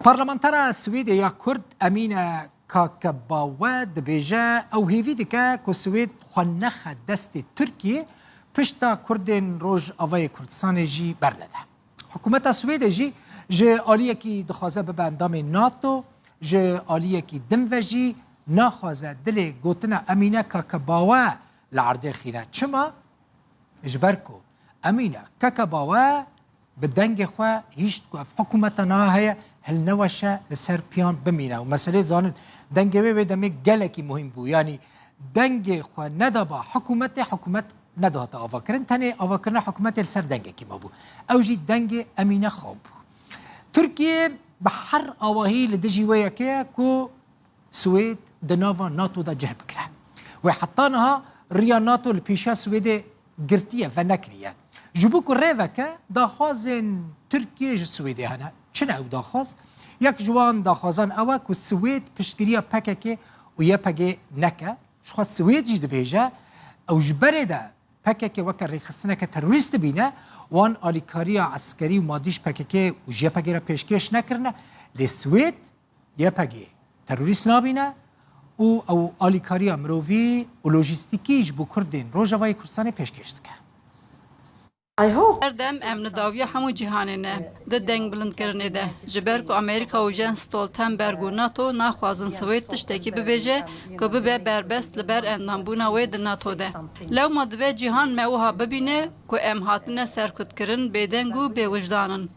پارلمانترا سوید یا کرد امینه کاکباوه دبیجه او هیوی دکه که سوید خوانخ دست ترکیه پشتا کردین روژ آوای کردستان جی برلده. حکومت سوید جی آلیه کی دخوازه به اندام ناتو آلیه کی دم جی نخوازه دل گوتنا امینه کاکباوه لعرده خیره. چما؟ اجبرکو امینه کاکباوه بدنگ خواه هیشت که اف حکومتنا هیا هل نوشه لسر پیان بمینه و مسئله زانن دنگه به دمه گلکی مهم بو یعنی دنگ خواه ندابا حکومت نداهت آوا کرن تنه آوا کرن حکومت لسر دنگه کی ما بو او جی دنگ امینه خواب بو ترکیه به هر آواهی لدجی ویا که سوید دناوا ناتو دا جه بکره و حتی نها ریا ناتو لپیشا سوید گرتیه و نکریه جبو که ریوکه داخوازن ترکیه سویدی هنه چنه او داخواز؟ یک جوان داخوازان اوه که سوید پشتگیری پکه که و یه پگه نکه شخواد سوید جید بیجه او جبره ده پکه که وکر ریخستنه که تروریست بینه وان آلیکاری عسکری و مادیش پکه که و جیه پگه را پیشکش نکرنه لی سوید یه پگه تروریست نابینه او آلیکاری مرووی و لوجیستیکیش بو کردین روژاوای کردستان پیشکش دکه هردم امن داوی همو جهانه نه ده دنگ بلند کرنه ده جبر که امریکا و جن ستولتنبرگ و ناتو نخوازن سوید تشتکی ببیجه که ببه بربست لبر اندامبونا وید ناتو ده لو مدوه جهان موها ببینه که ام هاتنه سرکت کرن بدنگو به وجدانن